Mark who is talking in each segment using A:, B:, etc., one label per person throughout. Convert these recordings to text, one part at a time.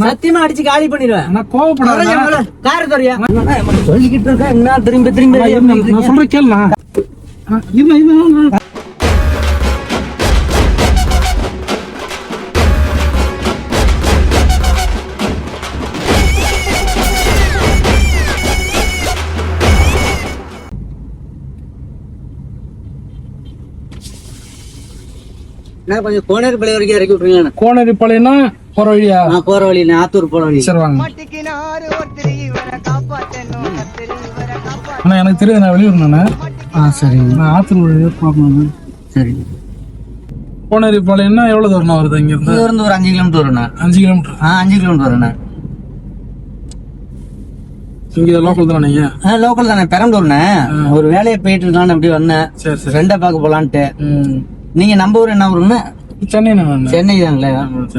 A: சத்தியமா அடிச்சு காலி பண்ணிடுவேன்.
B: நான் கோவப்படாத.
A: கார தரியா சொல்லிக்கிட்டு இருக்க என்ன திரும்பி திரும்பி
B: நான் சொல்ற கேளுண்ணா.
A: கொஞ்சம் கோனேரிப்பாளையம் வரைக்கும் இறக்கி விட்டுருங்க.
B: கோனேரிப்பாளையம்னா போற வழியா?
A: போற வழி ஆத்தூர் போற வழி.
B: சரி வாங்க. ஆனா எனக்கு தெரியாது, நான் வெளியூர் நானே.
A: சரிங்க.
B: நான் ஆத்தூர் வழியா பாக்கணும்.
A: சரிங்க.
B: கோனேரிப்பாளையம்னா எவ்வளவு தூரம் வருது இங்க இருந்து?
A: ஒரு 5 கிலோமீட்டர் வருண்ணா.
B: 5 கிலோமீட்டர்?
A: 5 கிலோமீட்டர் வருண்ணா.
B: இங்க லோக்கல் தானே நீங்க?
A: லோக்கல் தானே, பெரம்பலூர்ண்ணே. ஒரு வேலையை போயிட்டு இருக்கான்னு அப்படி வந்தேன்.
B: சரி சரி.
A: ஃப்ரெண்டை பார்க்க போலான்ட்டு. நீங்க நம்ம ஊர் என்ன ஊருன்னு?
B: சென்னை.
A: சென்னை தாங்களா?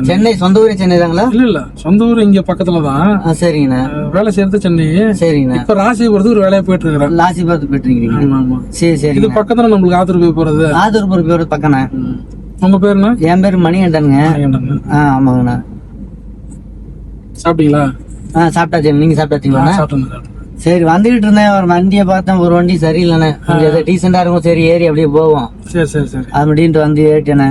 A: சென்னை சொந்த ஊரே சென்னை தாங்களா?
B: இல்ல சொந்த ஊர் இங்க பக்கத்துல தான்.
A: சரிங்கண்ணா.
B: வேலை செய்யறது சென்னை. சரிங்கண்ணா. இப்ப ராசிபுரத்து ஒரு வேலையை போயிட்டு இருக்கிறேன்.
A: ராசிபுரத்து போயிட்டு இருக்கீங்க? சரி சரி.
B: இது பக்கத்துல நம்மளுக்கு ஆத்தூர் போய் போறது.
A: ஆத்தூர் போறது பக்கம்ண்ணா.
B: உங்க பேரு என்ன?
A: என் பேரு மணிகண்டனுங்க. ஆமாங்கண்ணா.
B: சாப்பிட்டீங்களா?
A: சாப்பிட்டாச்சு. நீங்க சாப்பிட்டாச்சுங்களா?
B: சாப்பிட்டேன்.
A: சரி, வந்துகிட்டு இருந்தேன். ஒரு வண்டியை பார்த்தேன், ஒரு வண்டி சரியில்லைண்ணே. கொஞ்சம் ஏதோ டீசெண்டா இருக்கும். சரி ஏறி அப்படியே போவோம்.
B: சரி சரி சரி.
A: அது முடின்ட்டு வந்து ஏறிட்டேண்ணே.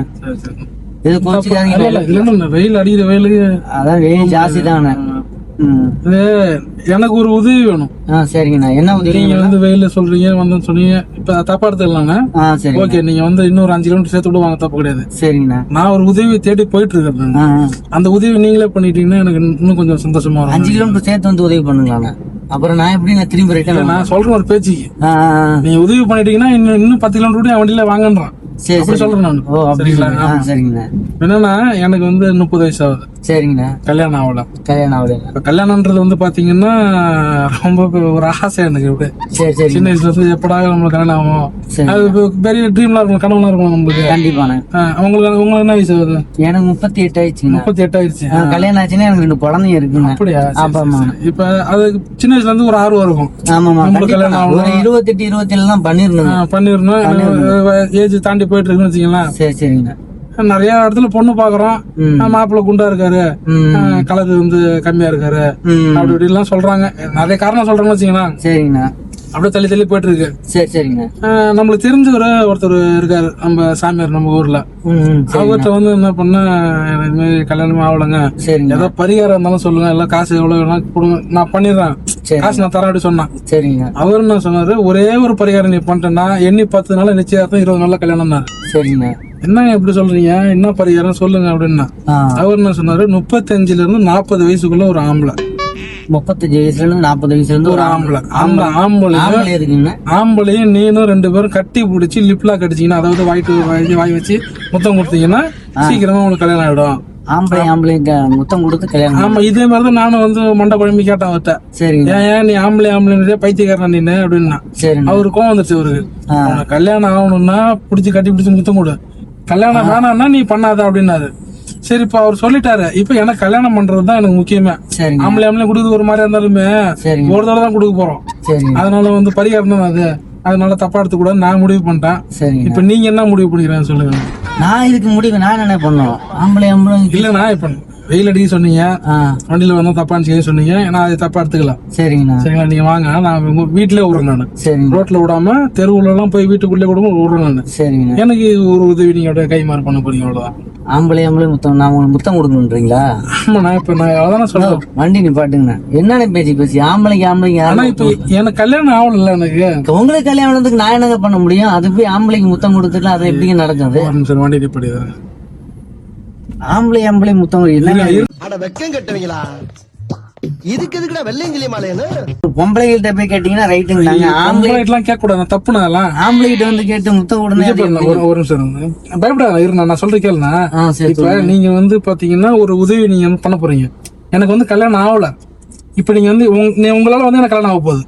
A: இது
B: கோச்சிக்காதீங்க. வெயில் அடிக்கிற வெயிலுக்கு
A: அதான் வெயில் ஜாஸ்தி தானே.
B: எனக்கு ஒரு உதவி வேணும்.
A: சரிங்கண்ணா. என்ன உதவி?
B: நீங்க வந்து வெயில சொல்றீங்க வந்தேன்னு சொன்னீங்க. இப்ப தப்பா எடுத்துக்கலாங்க.
A: சரி
B: ஓகே. நீங்க வந்து இன்னொரு 5 கிலோமீட்டர் சேர்த்து விடுவாங்க, தப்பு கிடையாது.
A: சரிங்கண்ணா.
B: நான் ஒரு உதவி தேடி போயிட்டு இருக்கேன். அந்த உதவி நீங்களே பண்ணிட்டீங்கன்னா எனக்கு இன்னும் கொஞ்சம் சந்தோஷமா இருக்கும்.
A: 5 கிலோமீட்டர் சேர்த்து வந்து உதவி பண்ணுங்களாண்ணா. அப்புறம் நான் எப்படி நான் திரும்பி ரிட்டர்ன்?
B: நான் சொல்றேன் ஒரு பேச்சுக்கு. நீங்க உதவி பண்ணிட்டீங்கன்னா இன்னும் 10 கிலோமீட்டர் வண்டியில வாங்கன்றான்.
A: சரி
B: சொல்றேன் நான்.
A: சரிங்களா? சரிங்கண்ணா.
B: என்னன்னா எனக்கு வந்து 30 வயசு ஆகுது.
A: சரிங்கண்ணா.
B: கல்யாணம் ஆகல.
A: இப்ப
B: கல்யாணம்ன்றது வந்து பாத்தீங்கன்னா ரொம்ப ஒரு ஆசை எனக்கு. சின்ன வயசுல இருந்து எப்படா நம்மளுக்கு கல்யாணம் ஆகும், அது பெரிய ட்ரீம்லாம் இருக்கும், கனவுலாம் இருக்கும் நம்மளுக்கு.
A: கண்டிப்பாண்ணே.
B: உங்களுக்கு என்ன வயசு ஆகுது?
A: எனக்கு 38 ஆயிடுச்சு.
B: 38 ஆயிடுச்சு.
A: கல்யாணம் ஆச்சுன்னா எனக்கு 2 குழந்தைங்க இருக்குங்க.
B: அப்படியா? இப்ப அது சின்ன வயசுல இருந்து ஒரு ஆர்வம் இருக்கும்.
A: ஆமாமா. ஒரு 28 27 தான்
B: பண்ணிடணும். ஏஜ் தாண்டி போயிட்டு இருக்குன்னு வச்சுக்கலாம்.
A: சரி சரிங்கண்ணா.
B: நிறைய இடத்துல பொண்ணு பாக்குறோம். மாப்பிள்ள குண்டா இருக்காரு, கலர் வந்து கம்மியா இருக்காரு, அப்படி இப்படி எல்லாம் சொல்றாங்க. நிறைய காரணம் சொல்றாங்கன்னு வச்சுங்களா.
A: சரிங்கண்ணா.
B: அப்படியே தள்ளி தள்ளி போயிட்டு இருக்கு.
A: சரி சரிங்க.
B: நம்மளுக்கு தெரிஞ்சவர ஒருத்தர் இருக்காரு, நம்ம சாமியார், நம்ம ஊர்ல. அவர்கிட்ட வந்து என்ன பண்ண, இது மாதிரி கல்யாணமே ஆகலங்க, ஏதோ பரிகாரம் இருந்தாலும் சொல்லுங்க, எல்லாம் காசு எவ்வளவு வேணாலும் கொடுங்க, நான் பண்ணிடுறேன், காசு நான் தரேன் அப்படி சொன்னான்.
A: சரிங்க.
B: அவரு என்ன சொன்னாரு, ஒரே ஒரு பரிகாரம் நீ பண்ணிட்டேன்னா எண்ணி 10 நாள் நிச்சயார்த்தம் 20 நாள்ல கல்யாணம் தான்.
A: சரிங்க.
B: என்ன எப்படி சொல்றீங்க, என்ன பரிகாரம் சொல்லுங்க அப்படின்னா. அவர் என்ன சொன்னாரு, 35 இருந்து 40 வயசுக்குள்ள ஒரு ஆம்பளை,
A: 35 வயசுல இருந்து 40 வயசுல இருந்து ஒரு ஆம்பளை, அந்த
B: ஆம்பளையும் நீனும் 2 பேரும் கட்டி பிடிச்சி லிப்லா கடிச்சீங்கன்னா, அதாவது வாய் வச்சு முத்தம் கொடுத்தீங்கன்னா சீக்கிரமா உங்களுக்கு கல்யாணம் ஆயிடும்.
A: ஆம்பளை முத்தம் கொடுத்து கல்யாணம்.
B: ஆமா, இதே மாதிரிதான் நானும் வந்து மண்டை குழம்பி கேட்டேன் அவர்கிட்ட. சரி, ஏன் நீ ஆம்பளை பைத்தியக்காரன் நீ அப்படின்னா. அவரு கோவம் வந்துச்சு. அவருக்கு கல்யாணம் ஆகணும்னா பிடிச்சி கட்டி பிடிச்சி முத்தம் கொடு, கல்யாணம் வேணாம்னா நீ பண்ணாத அப்படின்னாரு. சரி, இப்ப அவர் சொல்லிட்டாரு. இப்ப எனக்கு கல்யாணம் பண்றதுதான் எனக்கு முக்கியமே. ஆம்பளை கொடுக்குறது ஒரு மாதிரி இருந்தாலுமே ஒரு தடவை தான் கொடுக்க போறோம். அதனால வந்து பரிகாரம் தான் அது, அதனால தப்பா எடுத்து கூட நான் முடிவு பண்ணிட்டேன். இப்ப நீங்க என்ன முடிவு பண்ணிக்கிறேன்னு சொல்லுங்க.
A: நான் இதுக்கு முடிவு நான் என்ன பண்ணுவோம், ஆம்பளை
B: இல்லண்ணா. இப்ப வெயில் அடிக்க சொன்னீங்க, வண்டியில வந்தா தப்பான்னு செய்ய சொன்னீங்க, நான் அதை தப்பா எடுத்துக்கலாம். சரிங்களா, நீங்க வாங்க, நான் வீட்டுல விடுறேன். நானு ரோட்ல விடாம தெருவுல எல்லாம் போய் வீட்டுக்குள்ளே கூட விடுறேன் நானு. எனக்கு ஒரு உதவி நீங்க கைமாறு பண்ண போறீங்க, அவ்வளவுதான்.
A: ஆம்பளை முத்தம் நான் முத்தம் கொடுக்கணுன்றீங்களா?
B: ஆமாண்ணா. இப்ப நான் அதான் சொல்றேன்,
A: வண்டி நிப்பாட்டுங்கண்ணா. என்னென்ன பேசி ஆம்பளைக்கு
B: ஆனா இப்ப எனக்கு கல்யாணம் ஆகல. எனக்கு
A: உங்களுக்கு கல்யாணத்துக்கு நான் என்னங்க பண்ண முடியும்? அது போய் ஆம்பளைக்கு முத்தம் கொடுத்துட்டு அதை எப்படிங்க நடக்குது?
B: வண்டி நிப்பாடி
A: ஆம்பளை முத்தம்
C: வெக்கம் கட்டுவீங்களா? இதுக்கு எதுக்குடா வெள்ளையங்கிலி மாலைன்னு
A: பொம்பளைகிட்ட போய் கேட்டீங்கன்னா ரைட்டுங்க.
B: ஆம்பளை கேட்க கூடாது, தப்புனா.
A: ஆம்பளைகிட்ட வந்து கேட்டு முத்தம் உடனே
B: ஒரு நிமிஷம் பயப்படாத, இருந்தேன் நான் சொல்றேன் கேளுண்ணா. இப்ப நீங்க வந்து பாத்தீங்கன்னா ஒரு உதவி நீங்க பண்ண போறீங்க. எனக்கு வந்து கல்யாணம் ஆகல. இப்ப நீங்க வந்து உங்களால வந்து எனக்கு கல்யாணம் ஆக போகுது.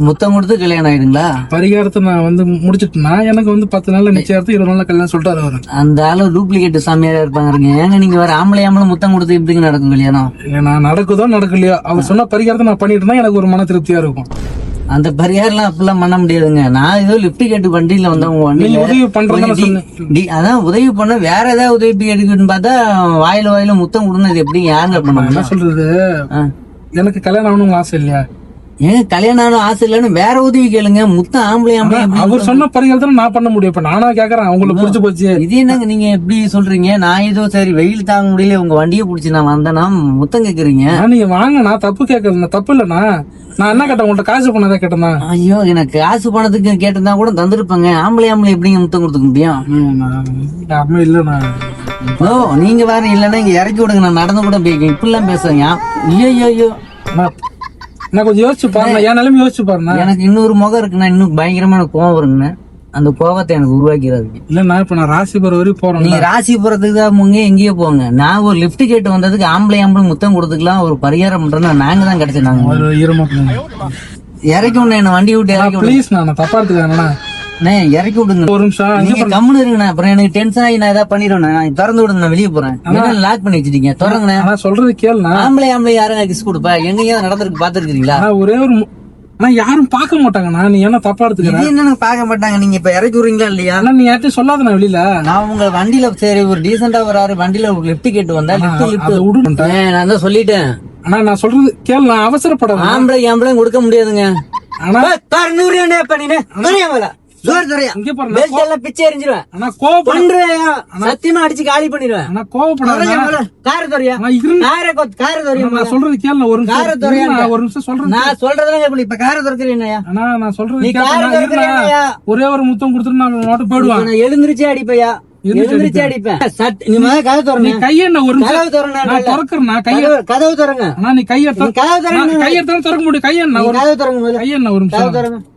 A: முத்தம் கொடுத்து கல்யாணம் ஆயிடுங்களா?
B: பரிகாரத்தை நான் வந்து முடிச்சிட்டுனா எனக்கு வந்து 10 நாள்ல நிச்சயார்த்தம் 20 நாள்ல கல்யாணம் சொல்லிட்டு அவரு.
A: அந்த ஆளு டூப்ளிகேட் சாமியாரா இருப்பாங்க. ஏங்க நீங்க வேற ஆம்பளை முத்தம் கொடுத்து எப்படி நடக்கும் கல்யாணம்?
B: நான் நடக்குதோ நடக்கலையோ அவர் சொன்ன பரிகாரத்தை நான் பண்ணிட்டு தான் எனக்கு ஒரு மன திருப்தியா இருக்கும்.
A: அந்த பரிகாரம்லாம் அப்படிலாம் பண்ண முடியாதுங்க. நான் ஏதோ லிப்ட் கேட்டு வண்டியில வந்தேன் உங்க
B: நீங்க
A: வண்டியில
B: உதவி பண்றதுன்னு சொன்னேன்.
A: அதான் உதவி பண்ண, வேற ஏதாவது உதவி எடுக்குன்னு பார்த்தா வாயில முத்தம் கொடுனது எப்படி யாருங்க பண்ண
B: என்ன சொல்றது, எனக்கு கல்யாணம் ஆகணும்னு ஆசை இல்லையா?
A: ஏங்க கல்யாணம் ஆகணும் ஆசை இல்லைன்னு வேற உதவி கேளுங்க. முத்தம் ஆம்பளை
B: அவர் சொன்ன பரிகாரத்தை நான் பண்ண முடியும். இப்ப நானா கேக்குறேன், அவங்களுக்கு புடிச்சு போச்சு.
A: இது என்னங்க நீங்க எப்படி சொல்றீங்க? நான் ஏதோ சரி வெயில் தாங்க முடியல உங்க வண்டியை பிடிச்சி நான் வந்தேன்னா முத்தம் கேக்குறீங்க.
B: நீங்க வாங்க, நான் தப்பு கேட்கறது தப்பு இல்லண்ணா. நான் என்ன கேட்டேன், உங்கள்ட்ட காசு பண்ணதா கேட்டேன்னா?
A: ஐயோ, எனக்கு காசு பணத்துக்கு கேட்டதா கூட தந்துருப்பாங்க. ஆம்பளை எப்படிங்க முத்தம் கொடுத்துக்க முடியும்?
B: யாருமே இல்லண்ணா.
A: ஓ, நீங்க வேற இல்லன்னா இங்க இறக்கி விடுங்க, நான் நடந்து கூட போய்க்க. இப்படிலாம் பேசுறீங்க. ஐயோ
B: நான் கொஞ்சம் யோசிச்சு பாருங்க, என் நிலைமை யோசிச்சு பாருங்க.
A: எனக்கு இன்னொரு முகம் இருக்குன்னா இன்னும் பயங்கரமான கோவம் வருங்க. அந்த கோவத்தை எனக்கு உருவாக்கிறது
B: இல்ல. இப்ப நான் ராசிபுரம் வரைக்கும் போறேன்.
A: நீங்க ராசிபுரத்துக்கு தான் முங்க எங்கேயோ போங்க. நான் ஒரு லிப்ட் கேட்டு வந்ததுக்கு ஆம்பளை முத்தம் கொடுத்துக்கலாம் ஒரு பரிகாரம் பண்றேன்னா நாங்க தான் கிடைச்சிருந்தாங்க. இறக்கி விட என்ன வண்டி விட்டு இறக்கி
B: ப்ளீஸ். நான் தப்பா எடுத்துக்கிறேன்னா
A: இறக்கி விடுங்க.
B: ஒரு நிமிஷம்
A: நீங்க கம்முன்னு இருங்கண்ணா. அப்புறம் எனக்கு டென்ஷன் ஆகி நான் ஏதாவது பண்ணிடுவேன். நான் திறந்து விடுங்க, நான் வெளியே போறேன். லாக் பண்ணி வச்சிட்டீங்க, திறங்கண்ணா.
B: நான் சொல்றது கேளுண்ணா.
A: ஆம்பளை யாருங்க கிஸ் கொடுப்பா? எங்க நடந்திருக்கு பாத்துருக்கீங்களா?
B: ஒரே ஒரு யாரும் பார்க்க மாட்டாங்கண்ணா. நீ என்ன தப்பா எடுத்துக்கிறேன்?
A: என்ன பார்க்க மாட்டாங்க? நீங்க இப்ப இறக்கி விடுறீங்களா இல்லையா?
B: நீ யார்ட்டும் சொல்லாத வெளியில.
A: நான் உங்க வண்டியில சரி ஒரு டீசெண்டா வராரு வண்டியில ஒரு லிப்ட் கேட்டு வந்தா
B: விடு.
A: நான் தான் சொல்லிட்டேன்.
B: ஆனா நான் சொல்றது கேளு, நான் அவசரப்பட.
A: ஆம்பளை கொடுக்க முடியாதுங்க.
B: ஆனா
A: பிச்சை எரிஞ்சிருவேன். சத்தியமா அடிச்சு காலி பண்ணிடுவேன்.
B: நான் சொல்றது கேளு, ஒரு நிமிஷம் சொல்றேன்.
A: நான் சொல்றதுல இப்ப கார திறக்கிறேன்.
B: நான் சொல்றது ஒரே ஒரு முத்தம் கொடுத்துட்டு நான் மட்டும் போயிடுவேன்.
A: எழுந்திருச்சே அடிப்பையா, எழுந்திருச்சு அடிப்பேன். கதவு
B: கையென்ன ஒரு
A: கதவு திறங்க.
B: நீ கையெடுத்தாலும் திறக்க முடியும். கையென்ன ஒரு நிமிஷம்.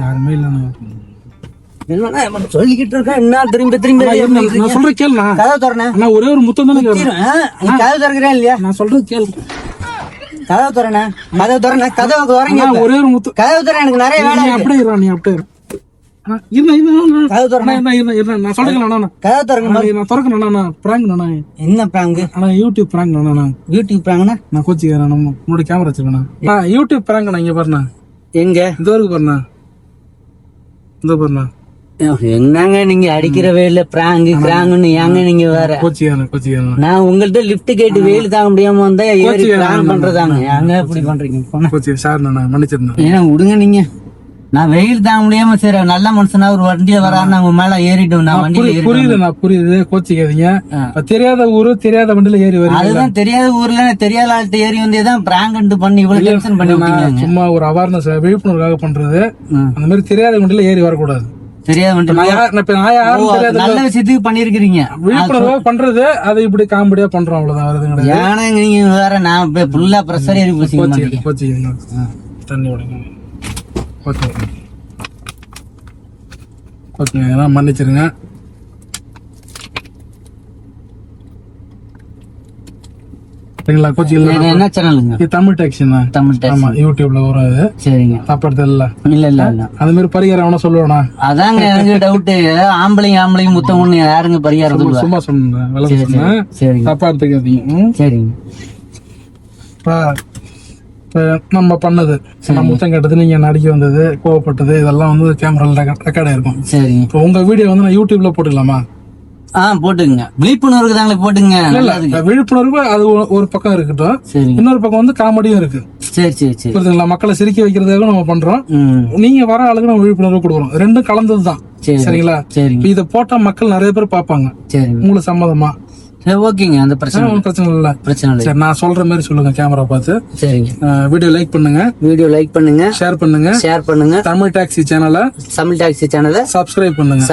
B: யாருமே இல்ல.
A: சொல்லிக்கிட்டு இருக்கேன். என்ன திரும்பி
B: நான் சொல்றது கேளு.
A: கதவு திறன.
B: ஒரே ஒரு முத்தம் தானே.
A: கதவு திறக்கிறேன் இல்லையா?
B: நான் சொல்றது கேளு.
A: கதவு திறன. கதவு திறங்க.
B: ஒரே ஒரு முத்தம்.
A: கதவு திறன. எனக்கு நிறைய வேலை.
B: நீ அப்படியே இரு. நான் சொல்றேன்.
A: என்ன பிராங்க்?
B: YouTube prank.
A: யூடியூப் பிராங்க்னா
B: நான் கோச்சிக்கிறேன். உன்னோட கேமரா வச்சிருக்கேன். YouTube prank. இங்க பாருண்ணா.
A: எங்க
B: இந்த இருக்கு பாருண்ணா. இந்த பாருண்ணா.
A: என்னங்க நீங்க அடிக்கிற வெயில பிராங்க்னு ஏங்க நீங்க வேற
B: கோச்சிக்கிறேன்.
A: நான் உங்கள்ட்ட லிப்ட் கேட்டு வெயில் தாங்க முடியாம வந்தா ஏறி பிராங்க் பண்றதாங்க. ஏங்க இப்படி பண்றீங்க?
B: சார் நான் மன்னிச்சிருந்தேன்.
A: ஏன்னா விடுங்க. நீங்க நான் வெயில் தாங்க முடியாம சரி நல்ல மனுஷனா ஒரு வண்டியில வராருன்னு அவங்க மேல ஏறிட்டோம். நான் வண்டியில
B: புரியுது. கோச்சிக்காதீங்க. தெரியாத ஊரு தெரியாத வண்டியில ஏறி வருது.
A: அதுதான் தெரியாத ஊர்ல தெரியாத ஆள்கிட்ட ஏறி வந்தேதான் பிராங்க் பண்ணி இவ்வளவு டென்ஷன் பண்ணி
B: சும்மா ஒரு அவேர்னஸ் விழிப்புணர்வுக்காக பண்றது. அந்த மாதிரி தெரியாத வண்டியில ஏறி வரக்கூடாது.
A: தெரியாத நல்ல விஷயத்துக்கு பண்ணிருக்கீங்க.
B: விழிப்புணர்வாக பண்றது அதை இப்படி காமெடியா பண்றோம். அவ்வளவுதான். வருது
A: ஏன்னா நீங்க வேற நான் ஃபுல்லா ப்ரெஷர் ஏறி
B: கோச்சிக்கீங்க. தண்ணி விடுங்க. ஓகே மன்னிச்சிருங்க.
A: என்ன சேனலுங்க?
B: தமிழ் டாக்ஸி.
A: தமிழ் டாக்ஸி
B: யூடியூப்ல வரும். சரிங்க. தப்பு இல்ல. இல்ல அது மாதிரி பரிகாரம் அவன சொல்லுவானா?
A: அதாங்க எனக்கு டவுட். ஆம்பளையும் முத்தம் ஒண்ணு யாருங்க பரிகாரம்?
B: சும்மா சொன்னேன். தப்பா எடுத்துக்காதீங்க. சரிங்க. நம்ம பண்ணது, முத்தம் கேட்டது, நீங்க நடிக்க வந்தது, கோவப்பட்டது, இதெல்லாம் வந்து கேமரால ரெக்கார்ட் ஆயிருக்கும். சரி. இப்போ உங்க வீடியோ வந்து நான் யூடியூப்ல போட்டுக்கலாமா?
A: போட்டுங்க. விழிப்புணர்வுக்கு தாங்க போட்டுங்க.
B: விழிப்புணர்வு அது ஒரு பக்கம் இருக்கட்டும். இன்னொரு பக்கம் வந்து காமெடியும் இருக்கு. சரி. புரியுதுங்களா? மக்களை சிரிக்க வைக்கிறதுக்காக நம்ம பண்றோம். நீங்க வர ஆளுக்கு நம்ம விழிப்புணர்வு கொடுக்குறோம். ரெண்டும் கலந்ததுதான். சரிங்களா? இத போட்டா மக்கள் நிறைய பேர் பாப்பாங்க. உங்களுக்கு சம்மதமா?
A: ஓகேங்க. அந்த பிரச்சனை
B: இல்ல. சரி, நான் சொல்ற மாதிரி சொல்லுங்க கேமரா பார்த்து. சரிங்க. வீடியோ லைக் பண்ணுங்க. ஷேர் பண்ணுங்க. தமிழ் டாக்ஸி சேனலை சப்ஸ்கிரைப் பண்ணுங்க.